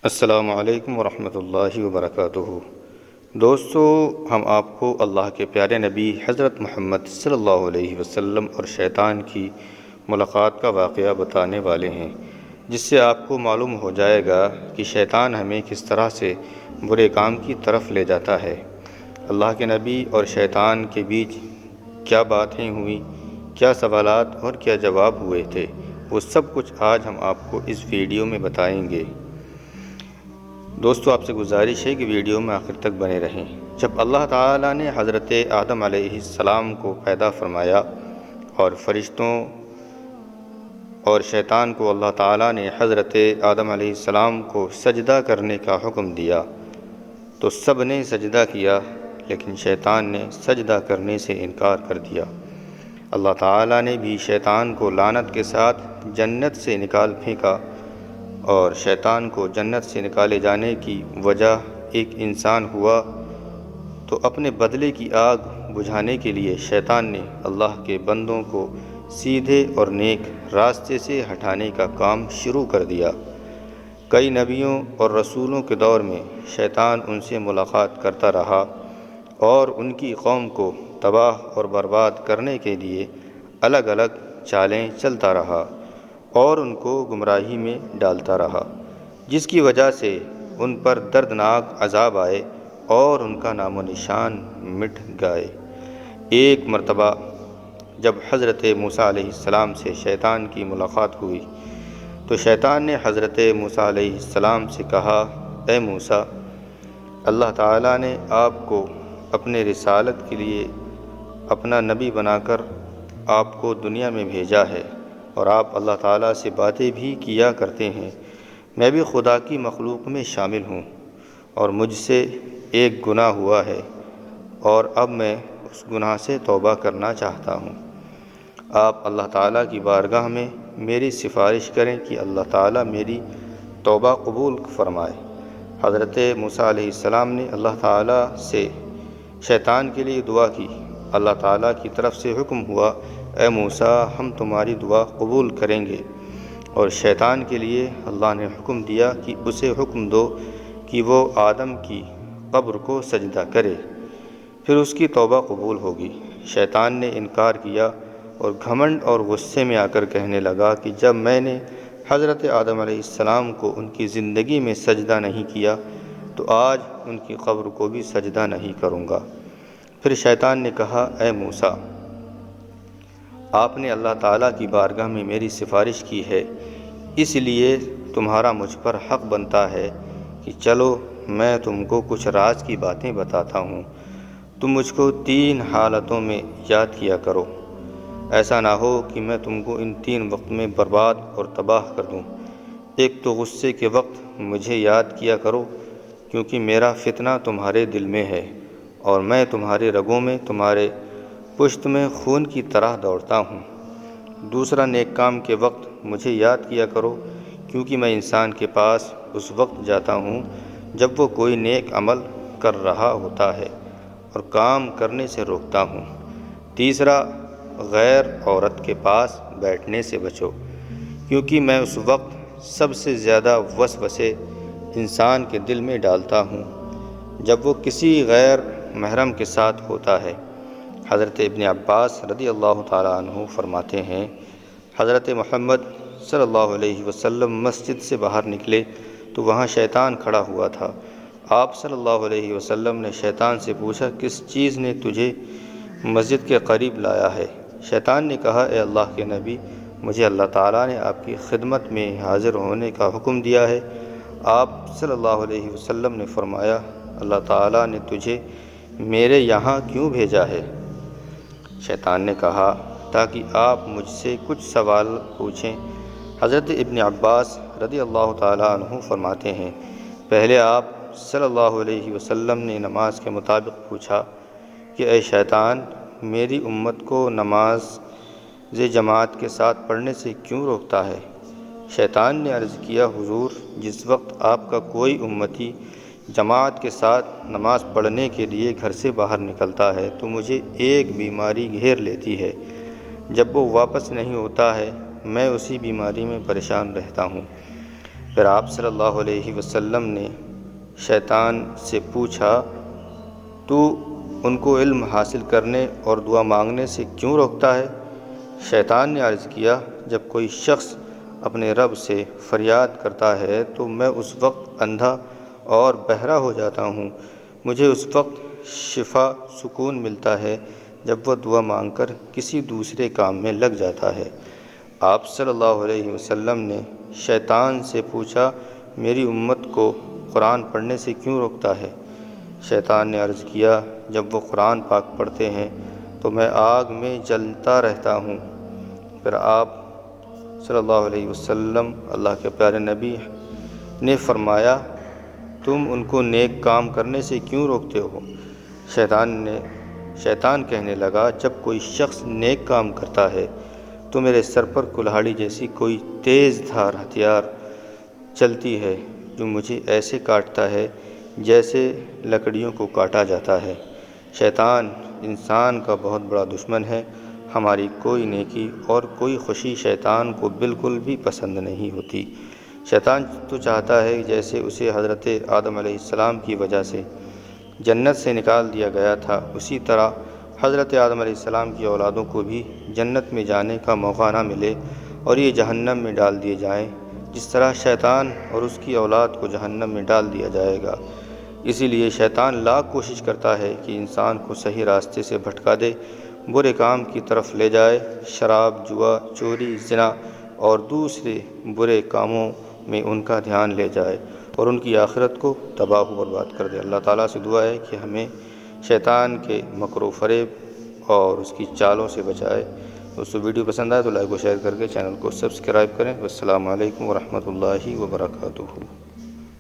السلام علیکم ورحمۃ اللہ وبرکاتہ۔ دوستو، ہم آپ کو اللہ کے پیارے نبی حضرت محمد صلی اللہ علیہ وسلم اور شیطان کی ملاقات کا واقعہ بتانے والے ہیں، جس سے آپ کو معلوم ہو جائے گا کہ شیطان ہمیں کس طرح سے برے کام کی طرف لے جاتا ہے۔ اللہ کے نبی اور شیطان کے بیچ کیا باتیں ہوئیں، کیا سوالات اور کیا جواب ہوئے تھے، وہ سب کچھ آج ہم آپ کو اس ویڈیو میں بتائیں گے۔ دوستو، آپ سے گزارش ہے کہ ویڈیو میں آخر تک بنے رہیں۔ جب اللہ تعالیٰ نے حضرت آدم علیہ السلام کو پیدا فرمایا اور فرشتوں اور شیطان کو اللہ تعالیٰ نے حضرت آدم علیہ السلام کو سجدہ کرنے کا حکم دیا تو سب نے سجدہ کیا، لیکن شیطان نے سجدہ کرنے سے انکار کر دیا۔ اللہ تعالیٰ نے بھی شیطان کو لعنت کے ساتھ جنت سے نکال پھینکا، اور شیطان کو جنت سے نکالے جانے کی وجہ ایک انسان ہوا تو اپنے بدلے کی آگ بجھانے کے لیے شیطان نے اللہ کے بندوں کو سیدھے اور نیک راستے سے ہٹانے کا کام شروع کر دیا۔ کئی نبیوں اور رسولوں کے دور میں شیطان ان سے ملاقات کرتا رہا اور ان کی قوم کو تباہ اور برباد کرنے کے لیے الگ الگ چالیں چلتا رہا اور ان کو گمراہی میں ڈالتا رہا، جس کی وجہ سے ان پر دردناک عذاب آئے اور ان کا نام و نشان مٹ گئے۔ ایک مرتبہ جب حضرت موسیٰ علیہ السلام سے شیطان کی ملاقات ہوئی تو شیطان نے حضرت موسیٰ علیہ السلام سے کہا، اے موسیٰ، اللہ تعالیٰ نے آپ کو اپنے رسالت کے لیے اپنا نبی بنا کر آپ کو دنیا میں بھیجا ہے، اور آپ اللہ تعالیٰ سے باتیں بھی کیا کرتے ہیں۔ میں بھی خدا کی مخلوق میں شامل ہوں، اور مجھ سے ایک گناہ ہوا ہے، اور اب میں اس گناہ سے توبہ کرنا چاہتا ہوں۔ آپ اللہ تعالیٰ کی بارگاہ میں میری سفارش کریں کہ اللہ تعالیٰ میری توبہ قبول فرمائے۔ حضرت موسیٰ علیہ السلام نے اللہ تعالیٰ سے شیطان کے لیے دعا کی۔ اللہ تعالیٰ کی طرف سے حکم ہوا، اے موسیٰ، ہم تمہاری دعا قبول کریں گے۔ اور شیطان کے لیے اللہ نے حکم دیا کہ اسے حکم دو کہ وہ آدم کی قبر کو سجدہ کرے، پھر اس کی توبہ قبول ہوگی۔ شیطان نے انکار کیا اور گھمنڈ اور غصے میں آ کر کہنے لگا کہ جب میں نے حضرت آدم علیہ السلام کو ان کی زندگی میں سجدہ نہیں کیا تو آج ان کی قبر کو بھی سجدہ نہیں کروں گا۔ پھر شیطان نے کہا، اے موسیٰ، آپ نے اللہ تعالیٰ کی بارگاہ میں میری سفارش کی ہے، اس لیے تمہارا مجھ پر حق بنتا ہے کہ چلو میں تم کو کچھ راز کی باتیں بتاتا ہوں۔ تم مجھ کو 3 حالتوں میں یاد کیا کرو، ایسا نہ ہو کہ میں تم کو ان 3 وقت میں برباد اور تباہ کر دوں۔ ایک تو غصے کے وقت مجھے یاد کیا کرو، کیونکہ میرا فتنہ تمہارے دل میں ہے اور میں تمہارے رگوں میں، تمہارے پشت میں خون کی طرح دوڑتا ہوں۔ دوسرا، نیک کام کے وقت مجھے یاد کیا کرو، کیونکہ میں انسان کے پاس اس وقت جاتا ہوں جب وہ کوئی نیک عمل کر رہا ہوتا ہے اور کام کرنے سے روکتا ہوں۔ تیسرا، غیر عورت کے پاس بیٹھنے سے بچو، کیونکہ میں اس وقت سب سے زیادہ وسوسے انسان کے دل میں ڈالتا ہوں جب وہ کسی غیر محرم کے ساتھ ہوتا ہے۔ حضرت ابن عباس رضی اللہ تعالیٰ عنہ فرماتے ہیں، حضرت محمد صلی اللہ علیہ وسلم مسجد سے باہر نکلے تو وہاں شیطان کھڑا ہوا تھا۔ آپ صلی اللہ علیہ وسلم نے شیطان سے پوچھا، کس چیز نے تجھے مسجد کے قریب لایا ہے؟ شیطان نے کہا، اے اللہ کے نبی، مجھے اللہ تعالیٰ نے آپ کی خدمت میں حاضر ہونے کا حکم دیا ہے۔ آپ صلی اللہ علیہ وسلم نے فرمایا، اللہ تعالیٰ نے تجھے میرے یہاں کیوں بھیجا ہے؟ شیطان نے کہا، تاکہ آپ مجھ سے کچھ سوال پوچھیں۔ حضرت ابن عباس رضی اللہ تعالیٰ عنہ فرماتے ہیں، پہلے آپ صلی اللہ علیہ وسلم نے نماز کے مطابق پوچھا کہ اے شیطان، میری امت کو نماز جماعت کے ساتھ پڑھنے سے کیوں روکتا ہے؟ شیطان نے عرض کیا، حضور، جس وقت آپ کا کوئی امتی جماعت کے ساتھ نماز پڑھنے کے لیے گھر سے باہر نکلتا ہے تو مجھے ایک بیماری گھیر لیتی ہے، جب وہ واپس نہیں ہوتا ہے میں اسی بیماری میں پریشان رہتا ہوں۔ پھر آپ صلی اللہ علیہ وسلم نے شیطان سے پوچھا، تو ان کو علم حاصل کرنے اور دعا مانگنے سے کیوں روکتا ہے؟ شیطان نے عرض کیا، جب کوئی شخص اپنے رب سے فریاد کرتا ہے تو میں اس وقت اندھا اور بہرا ہو جاتا ہوں۔ مجھے اس وقت شفا سکون ملتا ہے جب وہ دعا مانگ کر کسی دوسرے کام میں لگ جاتا ہے۔ آپ صلی اللہ علیہ وسلم نے شیطان سے پوچھا، میری امت کو قرآن پڑھنے سے کیوں روکتا ہے؟ شیطان نے عرض کیا، جب وہ قرآن پاک پڑھتے ہیں تو میں آگ میں جلتا رہتا ہوں۔ پھر آپ صلی اللہ علیہ وسلم اللہ کے پیارے نبی نے فرمایا، تم ان کو نیک کام کرنے سے کیوں روکتے ہو؟ شیطان کہنے لگا، جب کوئی شخص نیک کام کرتا ہے تو میرے سر پر کلہاڑی جیسی کوئی تیز دھار ہتھیار چلتی ہے جو مجھے ایسے کاٹتا ہے جیسے لکڑیوں کو کاٹا جاتا ہے۔ شیطان انسان کا بہت بڑا دشمن ہے۔ ہماری کوئی نیکی اور کوئی خوشی شیطان کو بالکل بھی پسند نہیں ہوتی۔ شیطان تو چاہتا ہے جیسے اسے حضرت آدم علیہ السلام کی وجہ سے جنت سے نکال دیا گیا تھا، اسی طرح حضرت آدم علیہ السلام کی اولادوں کو بھی جنت میں جانے کا موقع نہ ملے اور یہ جہنم میں ڈال دیے جائیں، جس طرح شیطان اور اس کی اولاد کو جہنم میں ڈال دیا جائے گا۔ اسی لیے شیطان لاکھ کوشش کرتا ہے کہ انسان کو صحیح راستے سے بھٹکا دے، برے کام کی طرف لے جائے، شراب، جوا، چوری، زنا اور دوسرے برے کاموں میں ان کا دھیان لے جائے اور ان کی آخرت کو تباہ و برباد کر دے۔ اللہ تعالیٰ سے دعا ہے کہ ہمیں شیطان کے مکر و فریب اور اس کی چالوں سے بچائے۔ دوستو ویڈیو پسند آئے تو لائک و شیئر کر کے چینل کو سبسکرائب کریں۔ والسلام علیکم ورحمۃ اللہ وبرکاتہ۔